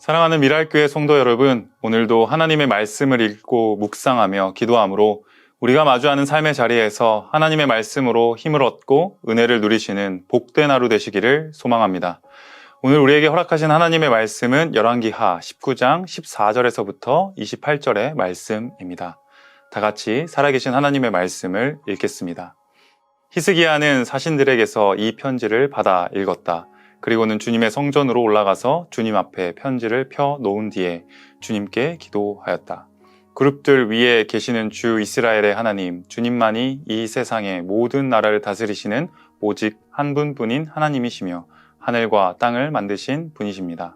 사랑하는 미랄교회 성도 여러분, 오늘도 하나님의 말씀을 읽고 묵상하며 기도함으로 우리가 마주하는 삶의 자리에서 하나님의 말씀으로 힘을 얻고 은혜를 누리시는 복된 하루 되시기를 소망합니다. 오늘 우리에게 허락하신 하나님의 말씀은 열왕기하 19장 14절에서부터 28절의 말씀입니다. 다 같이 살아계신 하나님의 말씀을 읽겠습니다. 히스기야는 사신들에게서 이 편지를 받아 읽었다. 그리고는 주님의 성전으로 올라가서 주님 앞에 편지를 펴 놓은 뒤에 주님께 기도하였다. 그룹들 위에 계시는 주 이스라엘의 하나님, 주님만이 이 세상의 모든 나라를 다스리시는 오직 한 분뿐인 하나님이시며 하늘과 땅을 만드신 분이십니다.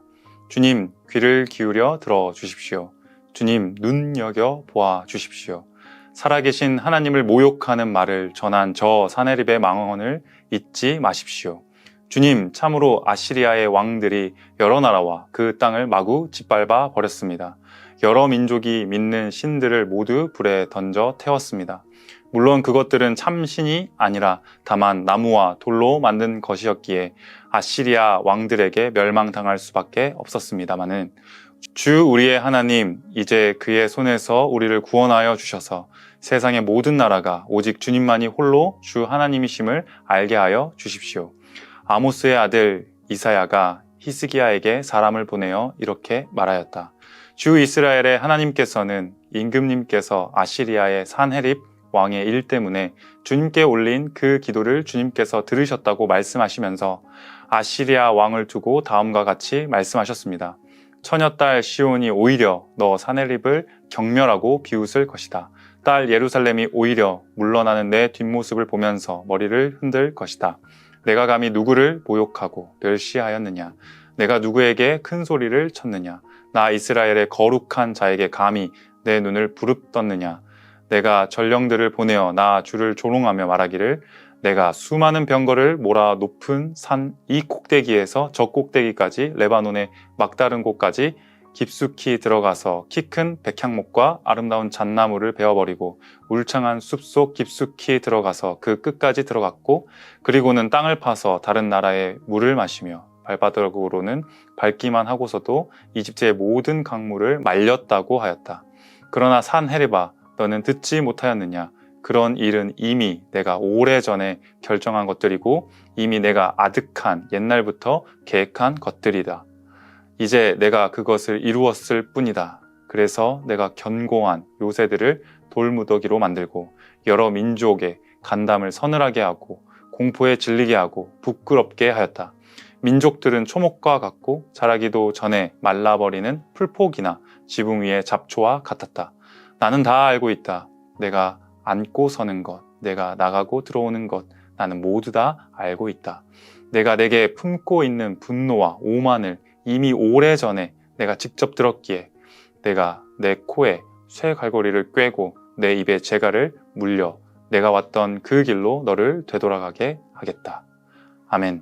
주님, 귀를 기울여 들어주십시오. 주님, 눈여겨 보아 주십시오. 살아계신 하나님을 모욕하는 말을 전한 저 사네립의 망언을 잊지 마십시오. 주님, 참으로 아시리아의 왕들이 여러 나라와 그 땅을 마구 짓밟아 버렸습니다. 여러 민족이 믿는 신들을 모두 불에 던져 태웠습니다. 물론 그것들은 참신이 아니라 다만 나무와 돌로 만든 것이었기에 아시리아 왕들에게 멸망당할 수밖에 없었습니다마는 주 우리의 하나님, 이제 그의 손에서 우리를 구원하여 주셔서 세상의 모든 나라가 오직 주님만이 홀로 주 하나님이심을 알게 하여 주십시오. 아모스의 아들 이사야가 히스기야에게 사람을 보내어 이렇게 말하였다. 주 이스라엘의 하나님께서는 임금님께서 아시리아의 산헤립 왕의 일 때문에 주님께 올린 그 기도를 주님께서 들으셨다고 말씀하시면서 아시리아 왕을 두고 다음과 같이 말씀하셨습니다. 처녀딸 시온이 오히려 너 산헤립을 경멸하고 비웃을 것이다. 딸 예루살렘이 오히려 물러나는 내 뒷모습을 보면서 머리를 흔들 것이다. 내가 감히 누구를 모욕하고 멸시하였느냐? 내가 누구에게 큰 소리를 쳤느냐? 나 이스라엘의 거룩한 자에게 감히 내 눈을 부릅떴느냐? 내가 전령들을 보내어 나 주를 조롱하며 말하기를 내가 수많은 병거를 몰아 높은 산 이 꼭대기에서 저 꼭대기까지 레바논의 막다른 곳까지 깊숙이 들어가서 키 큰 백향목과 아름다운 잣나무를 베어버리고 울창한 숲속 깊숙이 들어가서 그 끝까지 들어갔고 그리고는 땅을 파서 다른 나라의 물을 마시며 발바닥으로는 밟기만 하고서도 이집트의 모든 강물을 말렸다고 하였다. 그러나 산헤립아, 너는 듣지 못하였느냐? 그런 일은 이미 내가 오래전에 결정한 것들이고 이미 내가 아득한 옛날부터 계획한 것들이다. 이제 내가 그것을 이루었을 뿐이다. 그래서 내가 견고한 요새들을 돌무더기로 만들고 여러 민족의 간담을 서늘하게 하고 공포에 질리게 하고 부끄럽게 하였다. 민족들은 초목과 같고 자라기도 전에 말라버리는 풀포기나 지붕 위의 잡초와 같았다. 나는 다 알고 있다. 내가 앉고 서는 것, 내가 나가고 들어오는 것, 나는 모두 다 알고 있다. 내가 내게 품고 있는 분노와 오만을 이미 오래전에 내가 직접 들었기에 내가 내 코에 쇠갈고리를 꿰고 내 입에 재갈을 물려 내가 왔던 그 길로 너를 되돌아가게 하겠다. 아멘.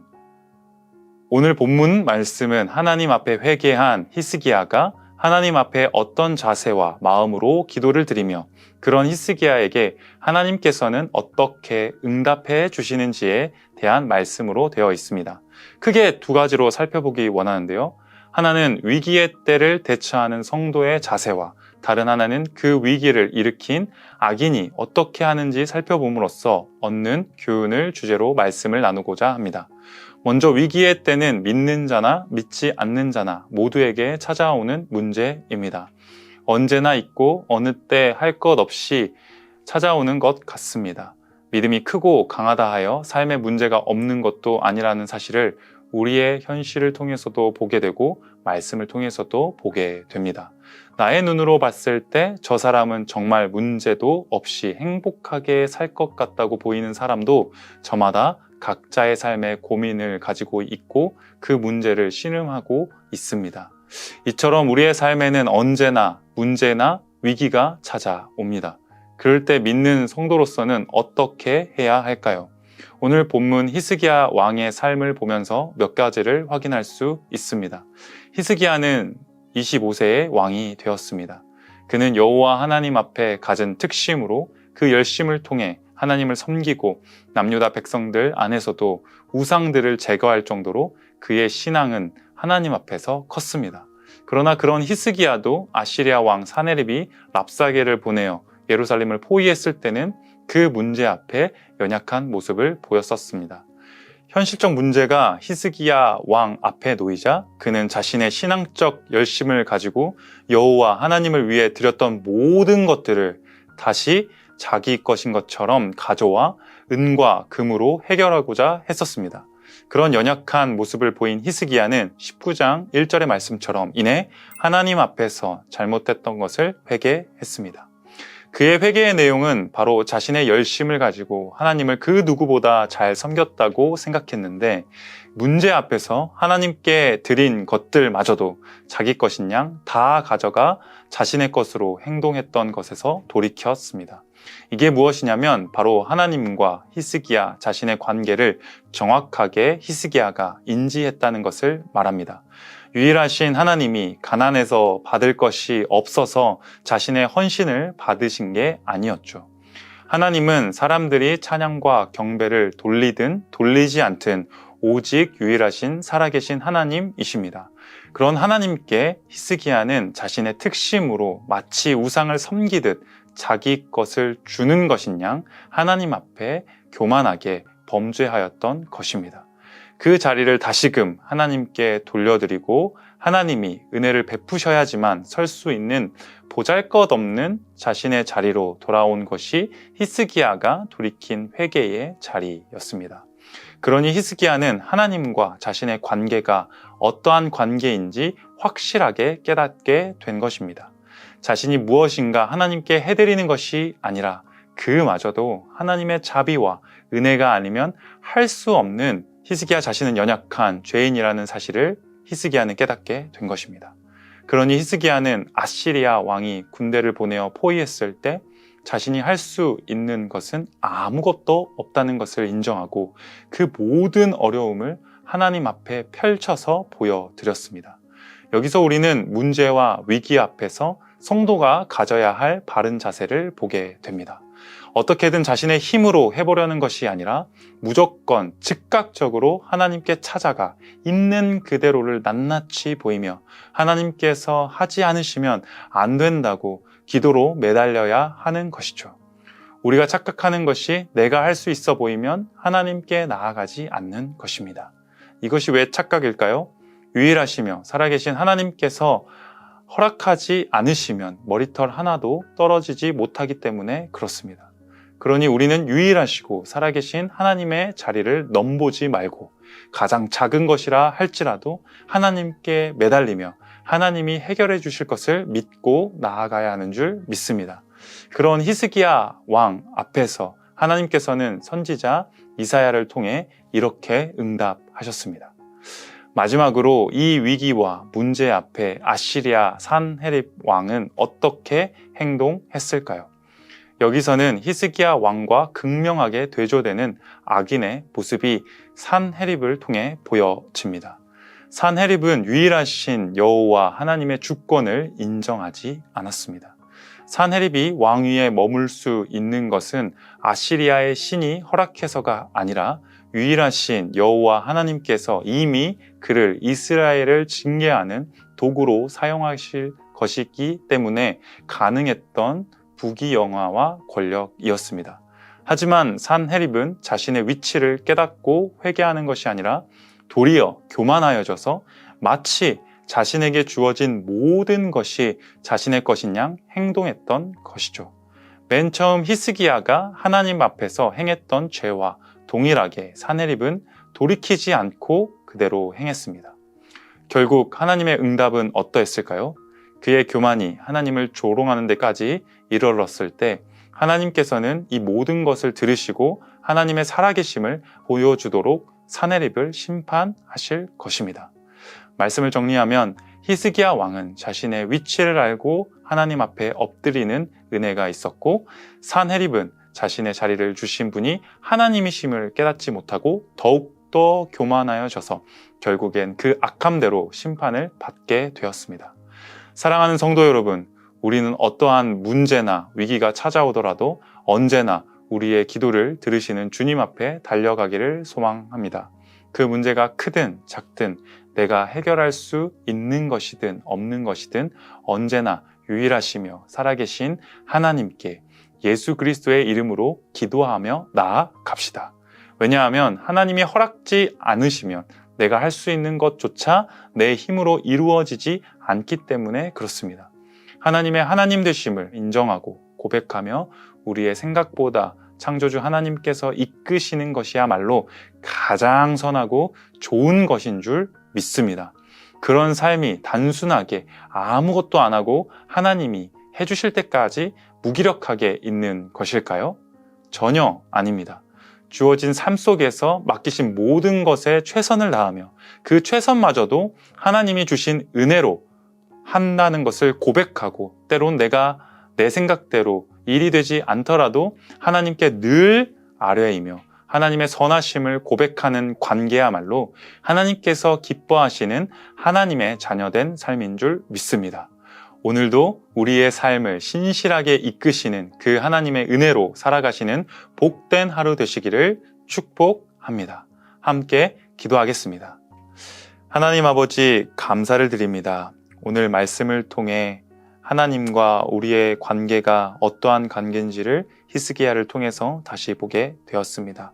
오늘 본문 말씀은 하나님 앞에 회개한 히스기야가 하나님 앞에 어떤 자세와 마음으로 기도를 드리며 그런 히스기야에게 하나님께서는 어떻게 응답해 주시는지에 대한 말씀으로 되어 있습니다. 크게 두 가지로 살펴보기 원하는데요. 하나는 위기의 때를 대처하는 성도의 자세와 다른 하나는 그 위기를 일으킨 악인이 어떻게 하는지 살펴봄으로써 얻는 교훈을 주제로 말씀을 나누고자 합니다. 먼저 위기의 때는 믿는 자나 믿지 않는 자나 모두에게 찾아오는 문제입니다. 언제나 있고 어느 때 할 것 없이 찾아오는 것 같습니다. 믿음이 크고 강하다 하여 삶에 문제가 없는 것도 아니라는 사실을 우리의 현실을 통해서도 보게 되고 말씀을 통해서도 보게 됩니다. 나의 눈으로 봤을 때 저 사람은 정말 문제도 없이 행복하게 살 것 같다고 보이는 사람도 저마다 각자의 삶의 고민을 가지고 있고 그 문제를 신음하고 있습니다. 이처럼 우리의 삶에는 언제나 문제나 위기가 찾아옵니다. 그럴 때 믿는 성도로서는 어떻게 해야 할까요? 오늘 본문 히스기야 왕의 삶을 보면서 몇 가지를 확인할 수 있습니다. 히스기야는 25세의 왕이 되었습니다. 그는 여호와 하나님 앞에 가진 특심으로 그 열심을 통해 하나님을 섬기고 남유다 백성들 안에서도 우상들을 제거할 정도로 그의 신앙은 하나님 앞에서 컸습니다. 그러나 그런 히스기야도 아시리아 왕 사네립이 랍사게를 보내어 예루살렘을 포위했을 때는 그 문제 앞에 연약한 모습을 보였었습니다. 현실적 문제가 히스기야 왕 앞에 놓이자 그는 자신의 신앙적 열심을 가지고 여호와 하나님을 위해 드렸던 모든 것들을 다시 자기 것인 것처럼 가져와 은과 금으로 해결하고자 했었습니다. 그런 연약한 모습을 보인 히스기야는 19장 1절의 말씀처럼 이내 하나님 앞에서 잘못했던 것을 회개했습니다. 그의 회개의 내용은 바로 자신의 열심을 가지고 하나님을 그 누구보다 잘 섬겼다고 생각했는데 문제 앞에서 하나님께 드린 것들마저도 자기 것인 양 다 가져가 자신의 것으로 행동했던 것에서 돌이켰습니다. 이게 무엇이냐면 바로 하나님과 히스기야 자신의 관계를 정확하게 히스기야가 인지했다는 것을 말합니다. 유일하신 하나님이 가난해서 받을 것이 없어서 자신의 헌신을 받으신 게 아니었죠. 하나님은 사람들이 찬양과 경배를 돌리든 돌리지 않든 오직 유일하신 살아계신 하나님이십니다. 그런 하나님께 히스기야는 자신의 특심으로 마치 우상을 섬기듯 자기 것을 주는 것인 양 하나님 앞에 교만하게 범죄하였던 것입니다. 그 자리를 다시금 하나님께 돌려드리고 하나님이 은혜를 베푸셔야지만 설 수 있는 보잘것없는 자신의 자리로 돌아온 것이 히스기야가 돌이킨 회개의 자리였습니다. 그러니 히스기야는 하나님과 자신의 관계가 어떠한 관계인지 확실하게 깨닫게 된 것입니다. 자신이 무엇인가 하나님께 해드리는 것이 아니라 그마저도 하나님의 자비와 은혜가 아니면 할 수 없는 히스기야 자신은 연약한 죄인이라는 사실을 히스기야는 깨닫게 된 것입니다. 그러니 히스기야는 아시리아 왕이 군대를 보내어 포위했을 때 자신이 할 수 있는 것은 아무것도 없다는 것을 인정하고 그 모든 어려움을 하나님 앞에 펼쳐서 보여드렸습니다. 여기서 우리는 문제와 위기 앞에서 성도가 가져야 할 바른 자세를 보게 됩니다. 어떻게든 자신의 힘으로 해보려는 것이 아니라 무조건 즉각적으로 하나님께 찾아가 있는 그대로를 낱낱이 보이며 하나님께서 하지 않으시면 안 된다고 기도로 매달려야 하는 것이죠. 우리가 착각하는 것이 내가 할 수 있어 보이면 하나님께 나아가지 않는 것입니다. 이것이 왜 착각일까요? 유일하시며 살아계신 하나님께서 허락하지 않으시면 머리털 하나도 떨어지지 못하기 때문에 그렇습니다. 그러니 우리는 유일하시고 살아계신 하나님의 자리를 넘보지 말고 가장 작은 것이라 할지라도 하나님께 매달리며 하나님이 해결해 주실 것을 믿고 나아가야 하는 줄 믿습니다. 그런 히스기야 왕 앞에서 하나님께서는 선지자 이사야를 통해 이렇게 응답하셨습니다. 마지막으로 이 위기와 문제 앞에 아시리아 산헤립 왕은 어떻게 행동했을까요? 여기서는 히스기야 왕과 극명하게 대조되는 악인의 모습이 산헤립을 통해 보여집니다. 산헤립은 유일하신 여호와 하나님의 주권을 인정하지 않았습니다. 산헤립이 왕위에 머물 수 있는 것은 아시리아의 신이 허락해서가 아니라 유일하신 여호와 하나님께서 이미 그를 이스라엘을 징계하는 도구로 사용하실 것이기 때문에 가능했던 부귀영화와 권력이었습니다. 하지만 산헤립은 자신의 위치를 깨닫고 회개하는 것이 아니라 도리어 교만하여져서 마치 자신에게 주어진 모든 것이 자신의 것인 양 행동했던 것이죠. 맨 처음 히스기야가 하나님 앞에서 행했던 죄와 동일하게 산헤립은 돌이키지 않고 그대로 행했습니다. 결국 하나님의 응답은 어떠했을까요? 그의 교만이 하나님을 조롱하는 데까지 이르렀을 때 하나님께서는 이 모든 것을 들으시고 하나님의 살아계심을 보여주도록 산헤립을 심판하실 것입니다. 말씀을 정리하면 히스기야 왕은 자신의 위치를 알고 하나님 앞에 엎드리는 은혜가 있었고 산헤립은 자신의 자리를 주신 분이 하나님이심을 깨닫지 못하고 더욱더 교만하여져서 결국엔 그 악함대로 심판을 받게 되었습니다. 사랑하는 성도 여러분, 우리는 어떠한 문제나 위기가 찾아오더라도 언제나 우리의 기도를 들으시는 주님 앞에 달려가기를 소망합니다. 그 문제가 크든 작든 내가 해결할 수 있는 것이든 없는 것이든 언제나 유일하시며 살아계신 하나님께 예수 그리스도의 이름으로 기도하며 나아갑시다. 왜냐하면 하나님이 허락지 않으시면 내가 할 수 있는 것조차 내 힘으로 이루어지지 않기 때문에 그렇습니다. 하나님의 하나님 되심을 인정하고 고백하며 우리의 생각보다 창조주 하나님께서 이끄시는 것이야말로 가장 선하고 좋은 것인 줄 믿습니다. 그런 삶이 단순하게 아무것도 안 하고 하나님이 해주실 때까지 무기력하게 있는 것일까요? 전혀 아닙니다. 주어진 삶 속에서 맡기신 모든 것에 최선을 다하며 그 최선마저도 하나님이 주신 은혜로 한다는 것을 고백하고 때론 내가 내 생각대로 일이 되지 않더라도 하나님께 늘 아뢰이며 하나님의 선하심을 고백하는 관계야말로 하나님께서 기뻐하시는 하나님의 자녀된 삶인 줄 믿습니다. 오늘도 우리의 삶을 신실하게 이끄시는 그 하나님의 은혜로 살아가시는 복된 하루 되시기를 축복합니다. 함께 기도하겠습니다. 하나님 아버지, 감사를 드립니다. 오늘 말씀을 통해 하나님과 우리의 관계가 어떠한 관계인지를 히스기야를 통해서 다시 보게 되었습니다.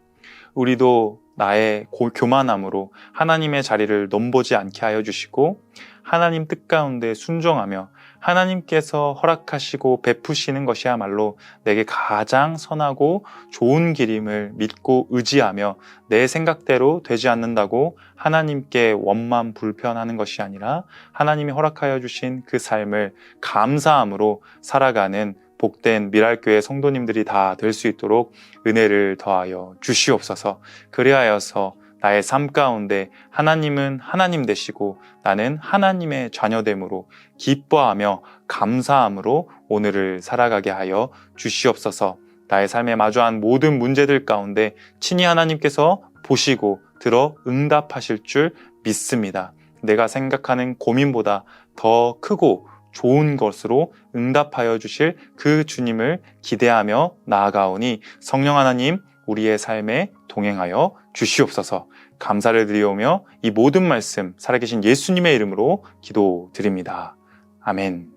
우리도 나의 교만함으로 하나님의 자리를 넘보지 않게 하여 주시고 하나님 뜻 가운데 순종하며 하나님께서 허락하시고 베푸시는 것이야말로 내게 가장 선하고 좋은 길임을 믿고 의지하며 내 생각대로 되지 않는다고 하나님께 원만 불편하는 것이 아니라 하나님이 허락하여 주신 그 삶을 감사함으로 살아가는 복된 미랄교회 성도님들이 다 될 수 있도록 은혜를 더하여 주시옵소서. 그리하여서 나의 삶 가운데 하나님은 하나님 되시고 나는 하나님의 자녀됨으로 기뻐하며 감사함으로 오늘을 살아가게 하여 주시옵소서. 나의 삶에 마주한 모든 문제들 가운데 친히 하나님께서 보시고 들어 응답하실 줄 믿습니다. 내가 생각하는 고민보다 더 크고 좋은 것으로 응답하여 주실 그 주님을 기대하며 나아가오니 성령 하나님 우리의 삶에 동행하여 주시옵소서. 감사를 드리오며 이 모든 말씀 살아계신 예수님의 이름으로 기도드립니다. 아멘.